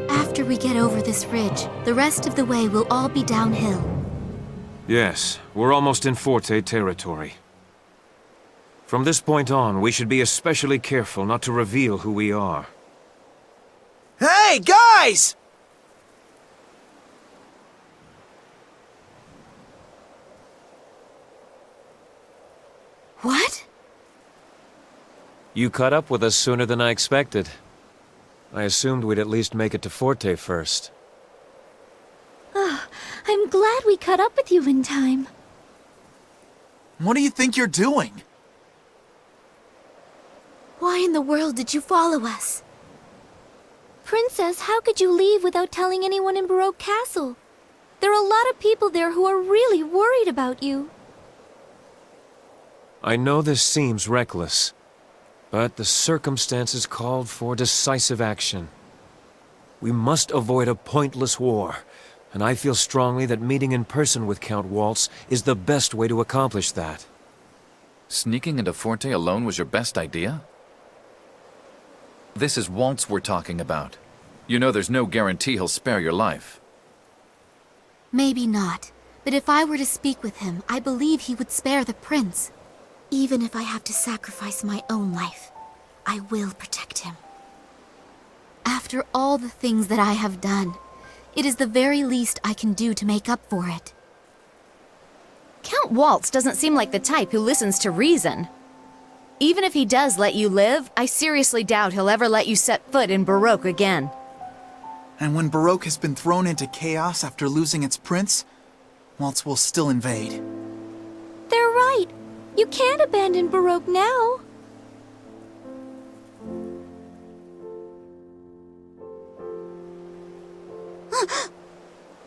After we get over this ridge, the rest of the way will all be downhill. Yes, we're almost in Forte territory. From this point on, we should be especially careful not to reveal who we are. Hey, guys! What? You caught up with us sooner than I expected. I assumed we'd at least make it to Forte first. Oh, I'm glad we caught up with you in time. What do you think you're doing? Why in the world did you follow us? Princess, how could you leave without telling anyone in Baroque Castle? There are a lot of people there who are really worried about you. I know this seems reckless, but the circumstances called for decisive action. We must avoid a pointless war, and I feel strongly that meeting in person with Count Waltz is the best way to accomplish that. Sneaking into Forte alone was your best idea? This is Waltz we're talking about. You know there's no guarantee he'll spare your life. Maybe not, but if I were to speak with him, I believe he would spare the prince. Even if I have to sacrifice my own life, I will protect him. After all the things that I have done, it is the very least I can do to make up for it. Count Waltz doesn't seem like the type who listens to reason. Even if he does let you live, I seriously doubt he'll ever let you set foot in Baroque again. And when Baroque has been thrown into chaos after losing its prince, Waltz will still invade. They're right. You can't abandon Baroque now.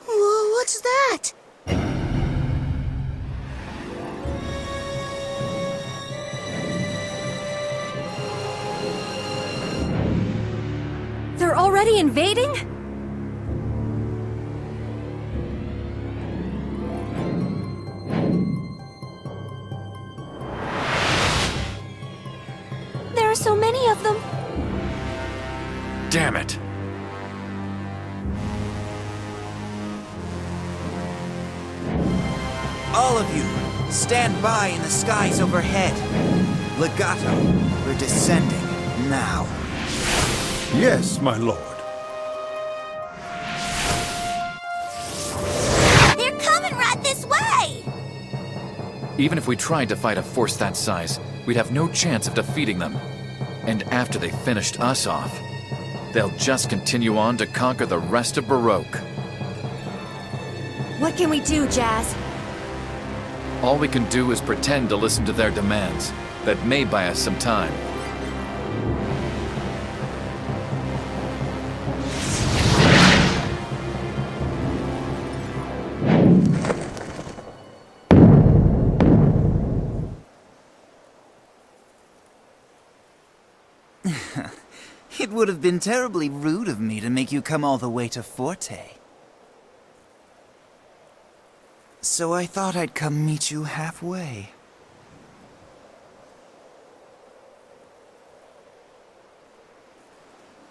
What's that? They're already invading? There are so many of them. Damn it! All of you, stand by in the skies overhead. Legato, we're descending now. Yes, my lord. They're coming right this way! Even if we tried to fight a force that size, we'd have no chance of defeating them. And after they finished us off, they'll just continue on to conquer the rest of Baroque. What can we do, Jazz? All we can do is pretend to listen to their demands. That may buy us some time. It would have been terribly rude of me to make you come all the way to Forte. So I thought I'd come meet you halfway.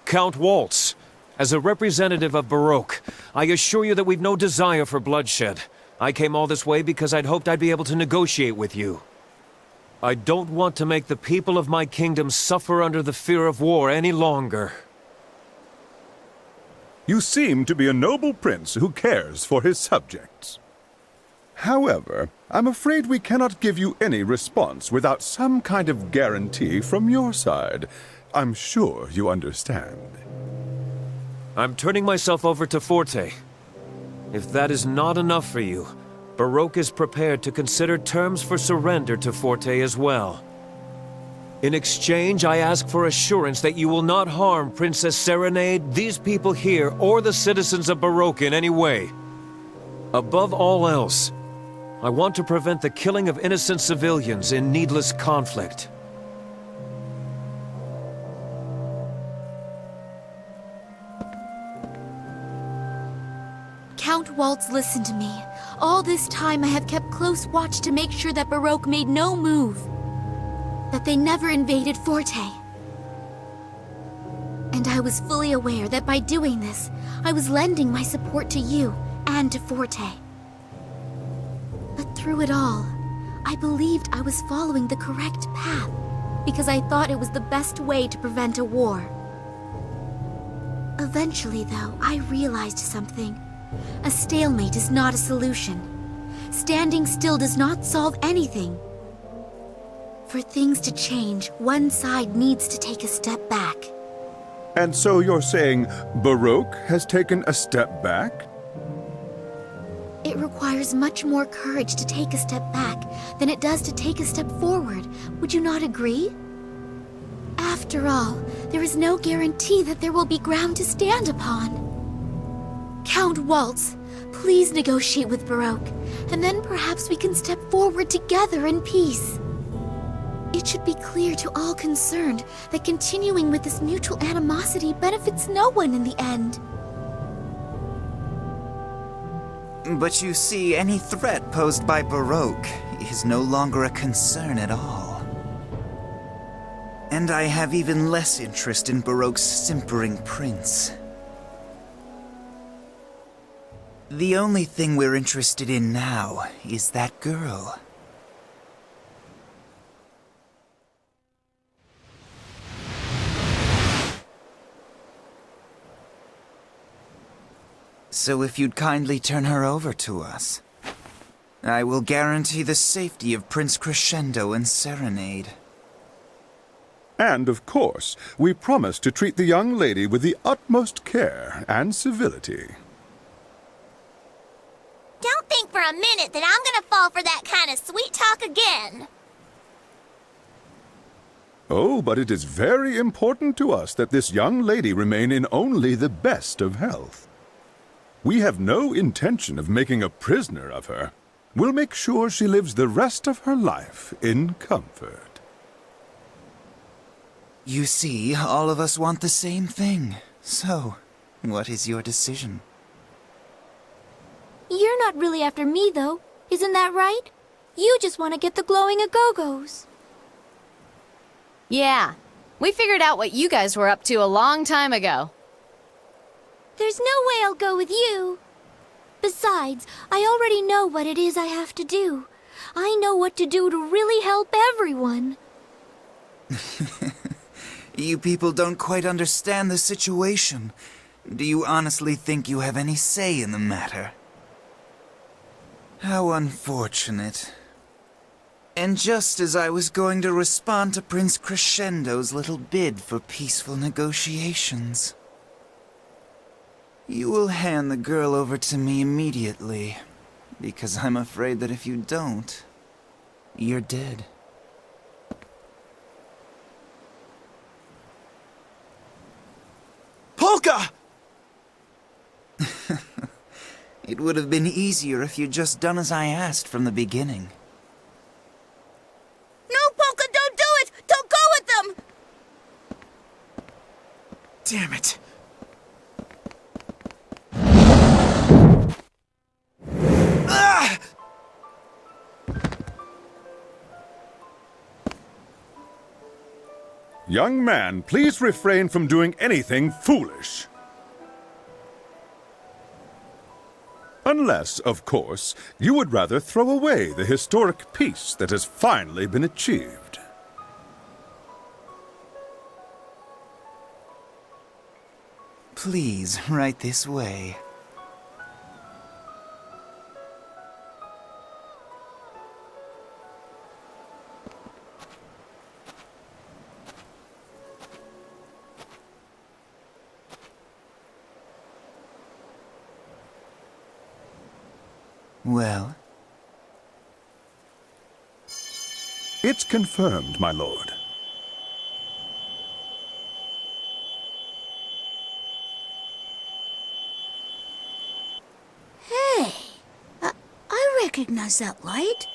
Count Waltz, as a representative of Baroque, I assure you that we've no desire for bloodshed. I came all this way because I'd hoped I'd be able to negotiate with you. I don't want to make the people of my kingdom suffer under the fear of war any longer. You seem to be a noble prince who cares for his subjects. However, I'm afraid we cannot give you any response without some kind of guarantee from your side. I'm sure you understand. I'm turning myself over to Forte. If that is not enough for you, Baroque is prepared to consider terms for surrender to Forte as well. In exchange, I ask for assurance that you will not harm Princess Serenade, these people here, or the citizens of Baroque in any way. Above all else, I want to prevent the killing of innocent civilians in needless conflict. Count Waltz, listen to me. All this time I have kept close watch to make sure that Baroque made no move. That they never invaded Forte. And I was fully aware that by doing this, I was lending my support to you and to Forte. But through it all, I believed I was following the correct path because I thought it was the best way to prevent a war. Eventually, though, I realized something. A stalemate is not a solution. Standing still does not solve anything. For things to change, one side needs to take a step back. And so you're saying Baroque has taken a step back? It requires much more courage to take a step back than it does to take a step forward. Would you not agree? After all, there is no guarantee that there will be ground to stand upon. Count Waltz, please negotiate with Baroque, and then perhaps we can step forward together in peace. It should be clear to all concerned that continuing with this mutual animosity benefits no one in the end. But you see, any threat posed by Baroque is no longer a concern at all. And I have even less interest in Baroque's simpering prince. The only thing we're interested in now is that girl. So if you'd kindly turn her over to us, I will guarantee the safety of Prince Crescendo and Serenade. And, of course, we promise to treat the young lady with the utmost care and civility. Don't think for a minute that I'm gonna fall for that kind of sweet talk again. Oh, but it is very important to us that this young lady remain in only the best of health. We have no intention of making a prisoner of her. We'll make sure she lives the rest of her life in comfort. You see, all of us want the same thing. So, what is your decision? You're not really after me, though. Isn't that right? You just want to get the glowing a-go-go's. Yeah, we figured out what you guys were up to a long time ago. There's no way I'll go with you. Besides, I already know what it is I have to do. I know what to do to really help everyone. You people don't quite understand the situation. Do you honestly think you have any say in the matter? How unfortunate. And just as I was going to respond to Prince Crescendo's little bid for peaceful negotiations. You will hand the girl over to me immediately, because I'm afraid that if you don't, you're dead. Polka! It would have been easier if you'd just done as I asked from the beginning. No, Polka, don't do it! Don't go with them! Damn it. Ah! Young man, please refrain from doing anything foolish. Unless, of course, you would rather throw away the historic peace that has finally been achieved. Please, right this way. Well? It's confirmed, my lord. recognize that light.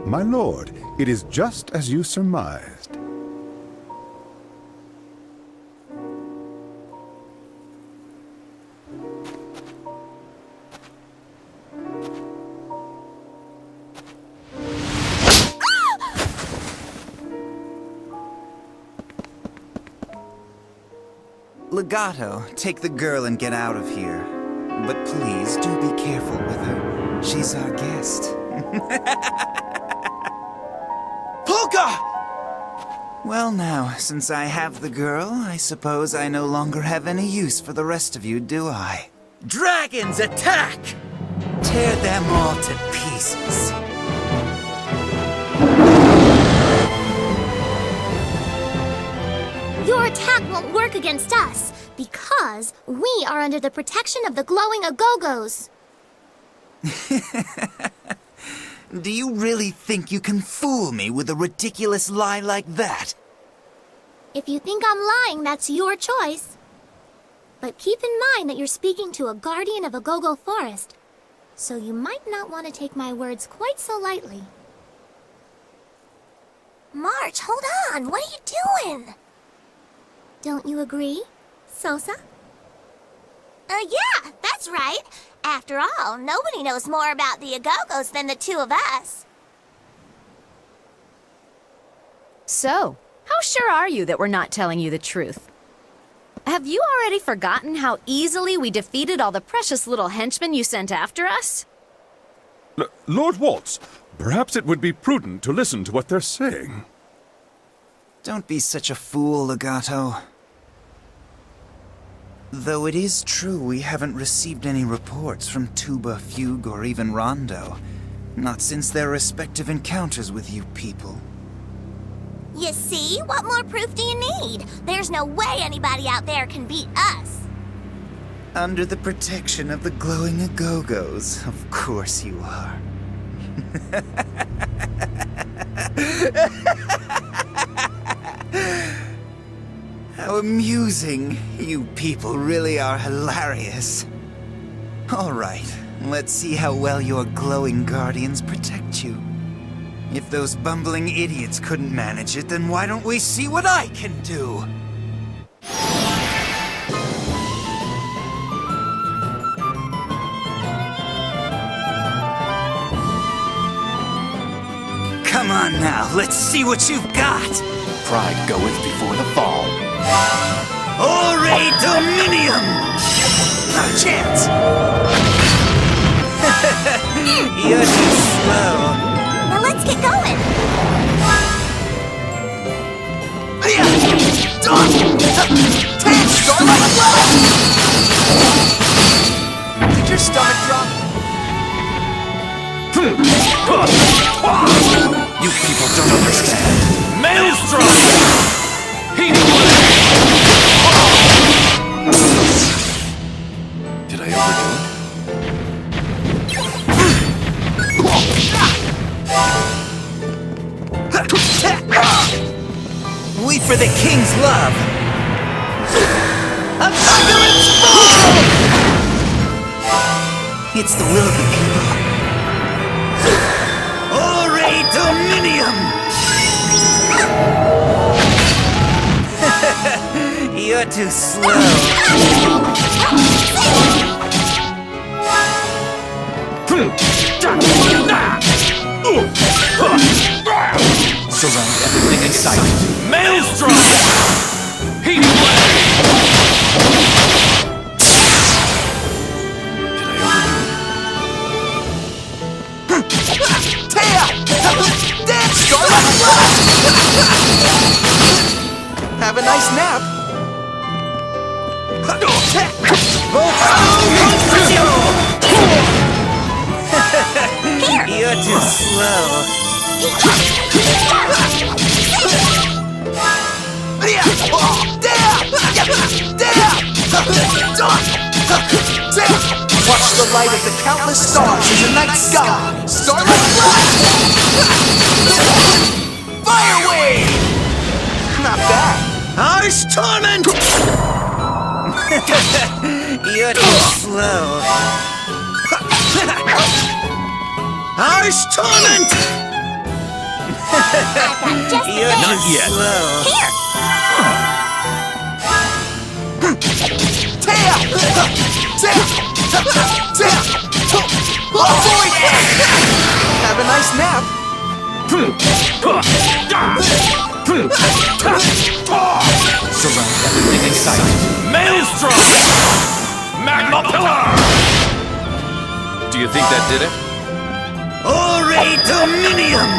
My lord, it is just as you surmised. Legato, take the girl and get out of here. But please, do be careful with her. She's our guest. Polka! Well now, since I have the girl, I suppose I no longer have any use for the rest of you, do I? Dragons, attack! Tear them all to pieces. Your attack won't work against us, because we are under the protection of the glowing Agogos. Do you really think you can fool me with a ridiculous lie like that? If you think I'm lying, that's your choice. But keep in mind that you're speaking to a guardian of Agogo Forest, so you might not want to take my words quite so lightly. March, hold on! What are you doing? Don't you agree, Sosa? Yeah, that's right. After all, nobody knows more about the Agogos than the two of us. So, how sure are you that we're not telling you the truth? Have you already forgotten how easily we defeated all the precious little henchmen you sent after us? Lord Waltz, perhaps it would be prudent to listen to what they're saying. Don't be such a fool, Legato. Though it is true we haven't received any reports from Tuba, Fugue, or even Rondo. Not since their respective encounters with you people. You see? What more proof do you need? There's no way anybody out there can beat us. Under the protection of the glowing Agogos, of course you are. How amusing. You people really are hilarious. All right, let's see how well your glowing guardians protect you. If those bumbling idiots couldn't manage it, then why don't we see what I can do? Come on now, let's see what you've got! Pride goeth before the fall. Ore Dominium! Not a chance! You're too slow. Now let's get going. Did your stomach drop? You people don't understand. Maelstrom! Did I overdo it? We for the king's love! A vigorous fall! It's the will of the people. Ore Dominium! You're too slow. Surround everything in sight. Maelstrom! Heat blade! Did I overdo it? Dance, Have a nice nap. You're too slow. Watch the light of the countless stars in the night sky. Starlight blast! Fire wave! Not bad. Harsh torment! You're too slow. Harsh torment! You're too slow. Here! Tail! Avoid it! Have a nice nap. Surround everything in sight. Maelstrom! Magma Pillar! Do you think that did it? Ore Dominium!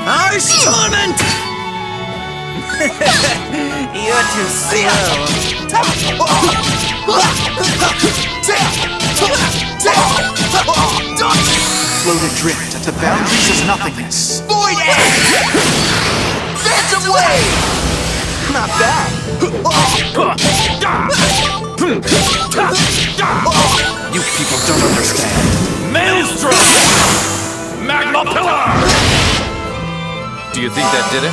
Harsh torment! You're too slow. Float adrift at the boundaries of nothingness. Void Edge! Phantom Wave! Not bad. You people don't understand. Maelstrom! Magma Pillar! Do you think that did it?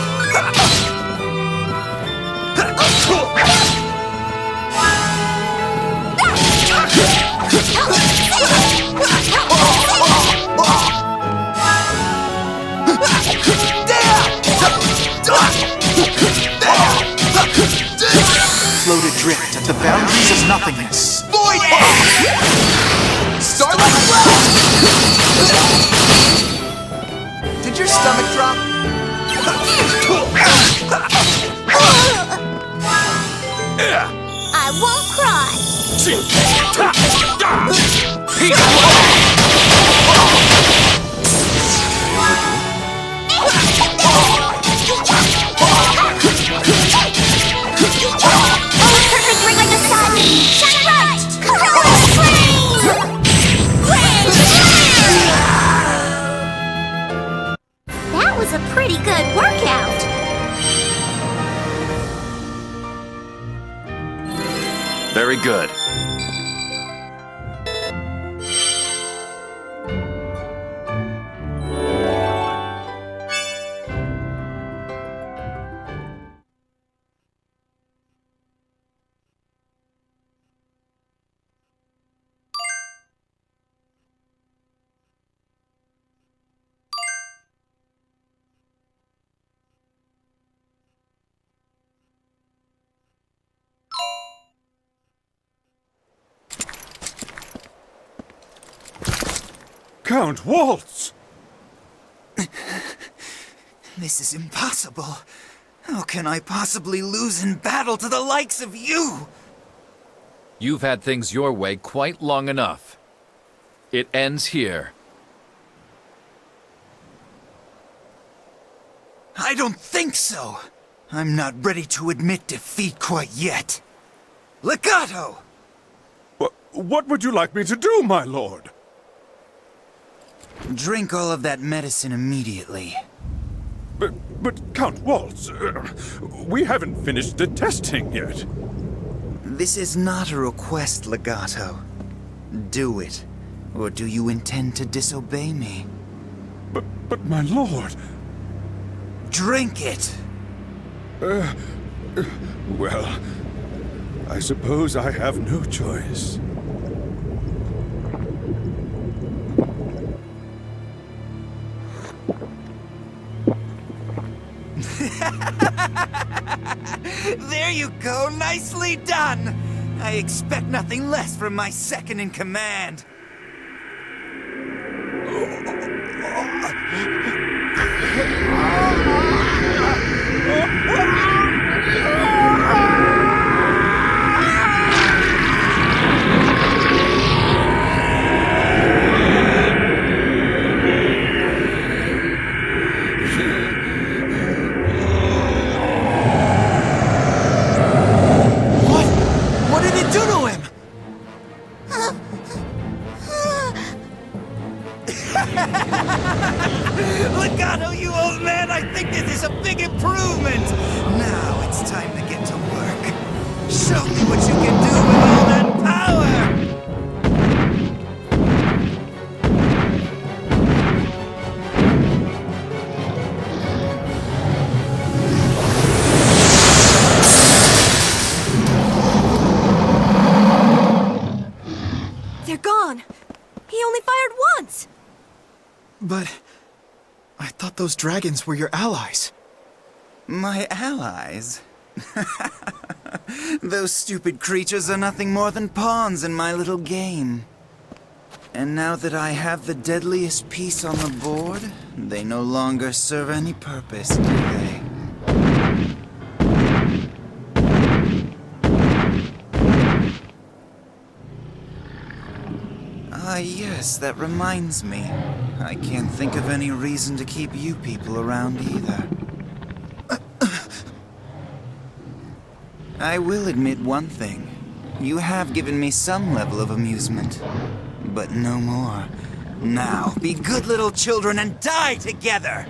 Float adrift at the boundaries of nothingness. Void Edge! Starlight Blast! Did your stomach drop? I won't cry. Perfect ring like the sun. Shine bright. That was a pretty good workout. Very good. Count Waltz! This is impossible. How can I possibly lose in battle to the likes of you? You've had things your way quite long enough. It ends here. I don't think so. I'm not ready to admit defeat quite yet. Legato! What would you like me to do, my lord? Drink all of that medicine immediately. But Count Waltz, we haven't finished the testing yet. This is not a request, Legato. Do it. Or do you intend to disobey me? But my lord... Drink it! Well, I suppose I have no choice. There you go, nicely done! I expect nothing less from my second in command. What did it do to him? Legato, you old man! I think this is a big improvement! Now it's time to get to work. Show me what you can do with all that power! They're gone! He only fired once! But I thought those dragons were your allies. My allies? Those stupid creatures are nothing more than pawns in my little game. And now that I have the deadliest piece on the board, they no longer serve any purpose, do they? Ah, yes, that reminds me. I can't think of any reason to keep you people around either. I will admit one thing. You have given me some level of amusement, but no more. Now, be good little children and die together!